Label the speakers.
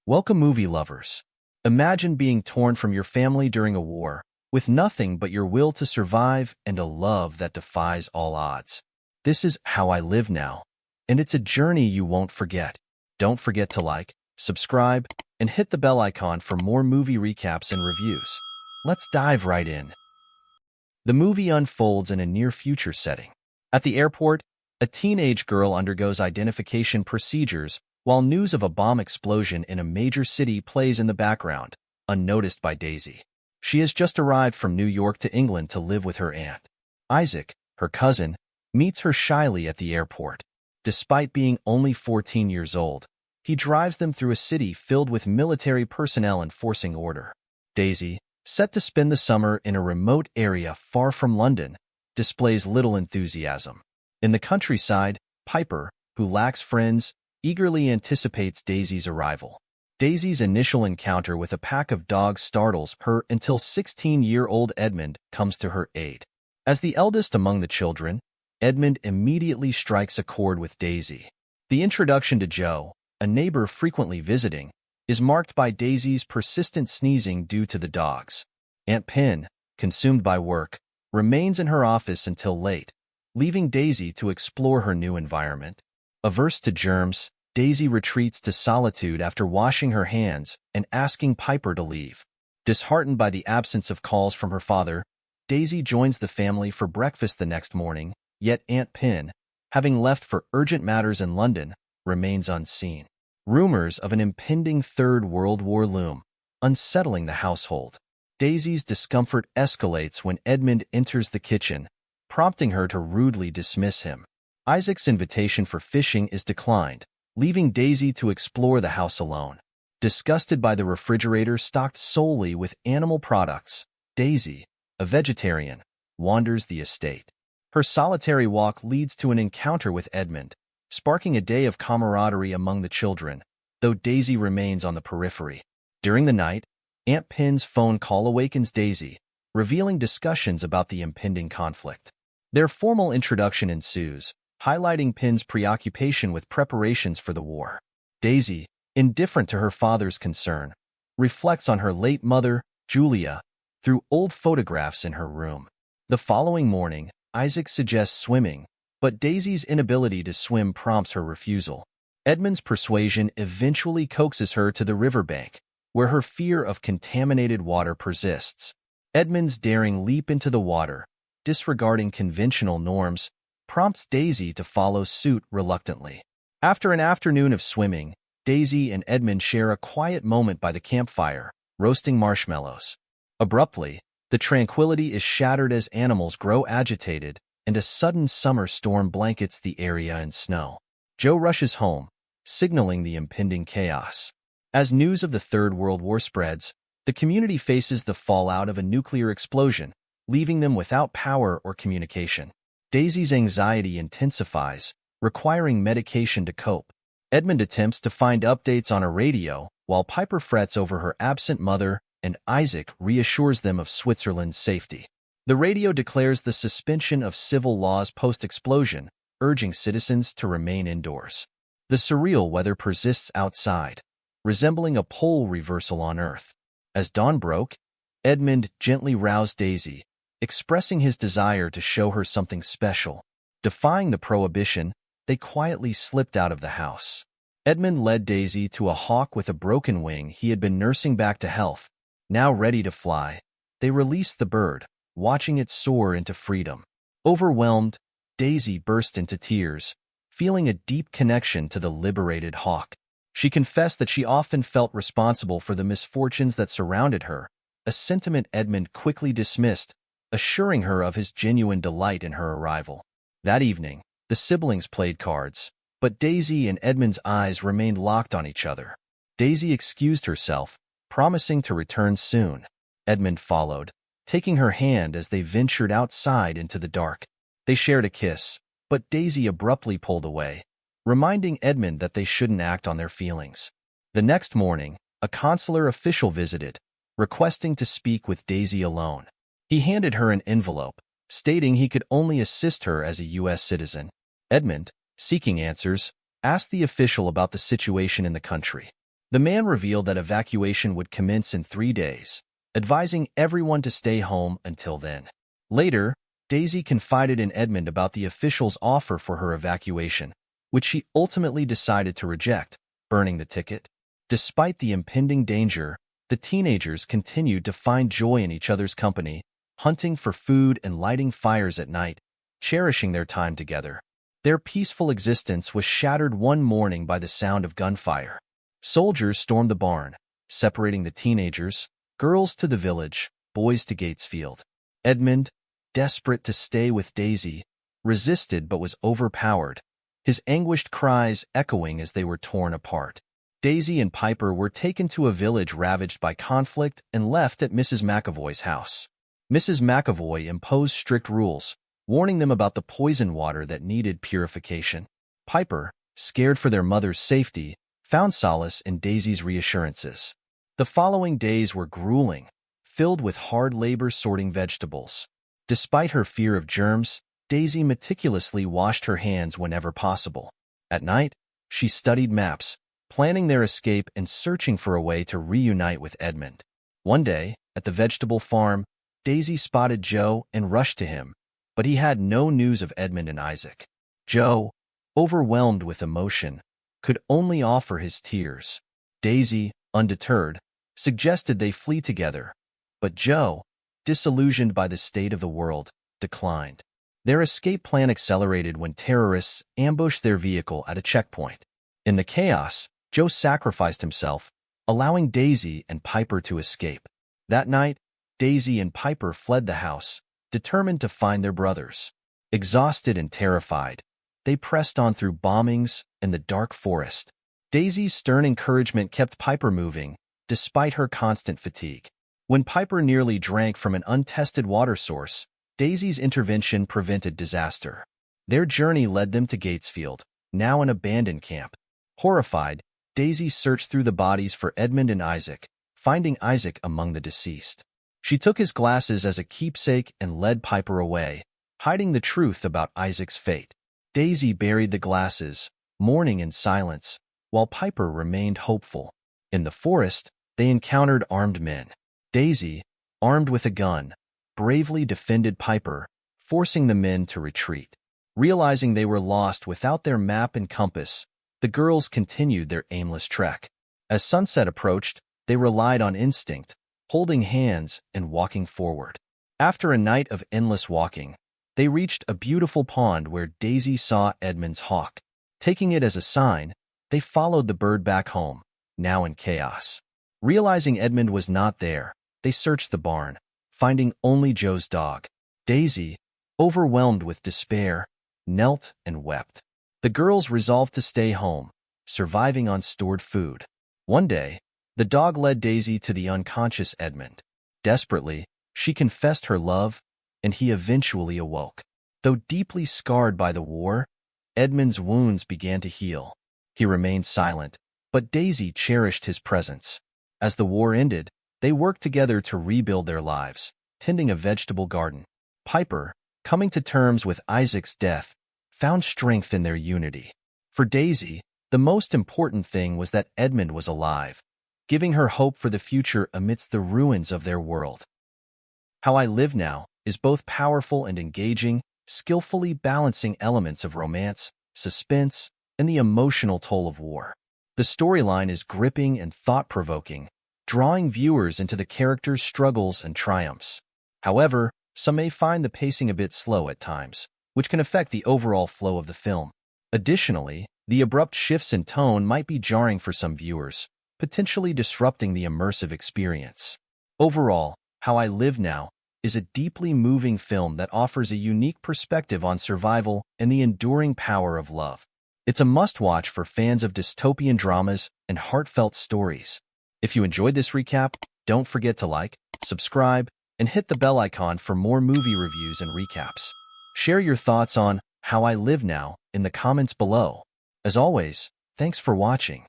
Speaker 1: Welcome, movie lovers. Imagine being torn from your family during a war, with nothing but your will to survive and a love that defies all odds. This is How I Live Now, and it's a journey you won't forget. Don't forget to like, subscribe, and hit the bell icon for more movie recaps and reviews. Let's dive right in. The movie unfolds in a near-future setting. At the airport, a teenage girl undergoes identification procedures while news of a bomb explosion in a major city plays in the background, unnoticed by Daisy. She has just arrived from New York to England to live with her aunt. Isaac, her cousin, meets her shyly at the airport. Despite being only 14 years old, he drives them through a city filled with military personnel enforcing order. Daisy, set to spend the summer in a remote area far from London, displays little enthusiasm. In the countryside, Piper, who lacks friends, eagerly anticipates Daisy's arrival. Daisy's initial encounter with a pack of dogs startles her until 16-year-old Edmund comes to her aid. As the eldest among the children, Edmund immediately strikes a chord with Daisy. The introduction to Joe, a neighbor frequently visiting, is marked by Daisy's persistent sneezing due to the dogs. Aunt Pin, consumed by work, remains in her office until late, leaving Daisy to explore her new environment. Averse to germs, Daisy retreats to solitude after washing her hands and asking Piper to leave. Disheartened by the absence of calls from her father, Daisy joins the family for breakfast the next morning, yet Aunt Pin, having left for urgent matters in London, remains unseen. Rumors of an impending Third World War loom, unsettling the household. Daisy's discomfort escalates when Edmund enters the kitchen, prompting her to rudely dismiss him. Isaac's invitation for fishing is declined, leaving Daisy to explore the house alone. Disgusted by the refrigerator stocked solely with animal products, Daisy, a vegetarian, wanders the estate. Her solitary walk leads to an encounter with Edmund, sparking a day of camaraderie among the children, though Daisy remains on the periphery. During the night, Aunt Pin's phone call awakens Daisy, revealing discussions about the impending conflict. Their formal introduction ensues, highlighting Pin's preoccupation with preparations for the war. Daisy, indifferent to her father's concern, reflects on her late mother, Julia, through old photographs in her room. The following morning, Isaac suggests swimming, but Daisy's inability to swim prompts her refusal. Edmund's persuasion eventually coaxes her to the riverbank, where her fear of contaminated water persists. Edmund's daring leap into the water, disregarding conventional norms, prompts Daisy to follow suit reluctantly. After an afternoon of swimming, Daisy and Edmund share a quiet moment by the campfire, roasting marshmallows. Abruptly, the tranquility is shattered as animals grow agitated, and a sudden summer storm blankets the area in snow. Joe rushes home, signaling the impending chaos. As news of the Third World War spreads, the community faces the fallout of a nuclear explosion, leaving them without power or communication. Daisy's anxiety intensifies, requiring medication to cope. Edmund attempts to find updates on a radio, while Piper frets over her absent mother, and Isaac reassures them of Switzerland's safety. The radio declares the suspension of civil laws post-explosion, urging citizens to remain indoors. The surreal weather persists outside, resembling a pole reversal on Earth. As dawn broke, Edmund gently roused Daisy, expressing his desire to show her something special. Defying the prohibition, they quietly slipped out of the house. Edmund led Daisy to a hawk with a broken wing he had been nursing back to health. Now ready to fly, they released the bird, watching it soar into freedom. Overwhelmed, Daisy burst into tears, feeling a deep connection to the liberated hawk. She confessed that she often felt responsible for the misfortunes that surrounded her, a sentiment Edmund quickly dismissed, assuring her of his genuine delight in her arrival. That evening, the siblings played cards, but Daisy and Edmund's eyes remained locked on each other. Daisy excused herself, promising to return soon. Edmund followed, taking her hand as they ventured outside into the dark. They shared a kiss, but Daisy abruptly pulled away, reminding Edmund that they shouldn't act on their feelings. The next morning, a consular official visited, requesting to speak with Daisy alone. He handed her an envelope, stating he could only assist her as a U.S. citizen. Edmund, seeking answers, asked the official about the situation in the country. The man revealed that evacuation would commence in 3 days, advising everyone to stay home until then. Later, Daisy confided in Edmund about the official's offer for her evacuation, which she ultimately decided to reject, burning the ticket. Despite the impending danger, the teenagers continued to find joy in each other's company, hunting for food and lighting fires at night, cherishing their time together. Their peaceful existence was shattered one morning by the sound of gunfire. Soldiers stormed the barn, separating the teenagers, girls to the village, boys to Gatesfield. Edmund, desperate to stay with Daisy, resisted but was overpowered, his anguished cries echoing as they were torn apart. Daisy and Piper were taken to a village ravaged by conflict and left at Mrs. McAvoy's house. Mrs. McAvoy imposed strict rules, warning them about the poison water that needed purification. Piper, scared for their mother's safety, found solace in Daisy's reassurances. The following days were grueling, filled with hard labor sorting vegetables. Despite her fear of germs, Daisy meticulously washed her hands whenever possible. At night, she studied maps, planning their escape and searching for a way to reunite with Edmund. One day, at the vegetable farm, Daisy spotted Joe and rushed to him, but he had no news of Edmund and Isaac. Joe, overwhelmed with emotion, could only offer his tears. Daisy, undeterred, suggested they flee together, but Joe, disillusioned by the state of the world, declined. Their escape plan accelerated when terrorists ambushed their vehicle at a checkpoint. In the chaos, Joe sacrificed himself, allowing Daisy and Piper to escape. That night, Daisy and Piper fled the house, determined to find their brothers. Exhausted and terrified, they pressed on through bombings and the dark forest. Daisy's stern encouragement kept Piper moving, despite her constant fatigue. When Piper nearly drank from an untested water source, Daisy's intervention prevented disaster. Their journey led them to Gatesfield, now an abandoned camp. Horrified, Daisy searched through the bodies for Edmund and Isaac, finding Isaac among the deceased. She took his glasses as a keepsake and led Piper away, hiding the truth about Isaac's fate. Daisy buried the glasses, mourning in silence, while Piper remained hopeful. In the forest, they encountered armed men. Daisy, armed with a gun, bravely defended Piper, forcing the men to retreat. Realizing they were lost without their map and compass, the girls continued their aimless trek. As sunset approached, they relied on instinct, holding hands and walking forward. After a night of endless walking, they reached a beautiful pond where Daisy saw Edmund's hawk. Taking it as a sign, they followed the bird back home, now in chaos. Realizing Edmund was not there, they searched the barn, finding only Joe's dog. Daisy, overwhelmed with despair, knelt and wept. The girls resolved to stay home, surviving on stored food. One day, the dog led Daisy to the unconscious Edmund. Desperately, she confessed her love, and he eventually awoke. Though deeply scarred by the war, Edmund's wounds began to heal. He remained silent, but Daisy cherished his presence. As the war ended, they worked together to rebuild their lives, tending a vegetable garden. Piper, coming to terms with Isaac's death, found strength in their unity. For Daisy, the most important thing was that Edmund was alive, giving her hope for the future amidst the ruins of their world. How I Live Now is both powerful and engaging, skillfully balancing elements of romance, suspense, and the emotional toll of war. The storyline is gripping and thought-provoking, drawing viewers into the characters' struggles and triumphs. However, some may find the pacing a bit slow at times, which can affect the overall flow of the film. Additionally, the abrupt shifts in tone might be jarring for some viewers, potentially disrupting the immersive experience. Overall, How I Live Now is a deeply moving film that offers a unique perspective on survival and the enduring power of love. It's a must-watch for fans of dystopian dramas and heartfelt stories. If you enjoyed this recap, don't forget to like, subscribe, and hit the bell icon for more movie reviews and recaps. Share your thoughts on How I Live Now in the comments below. As always, thanks for watching.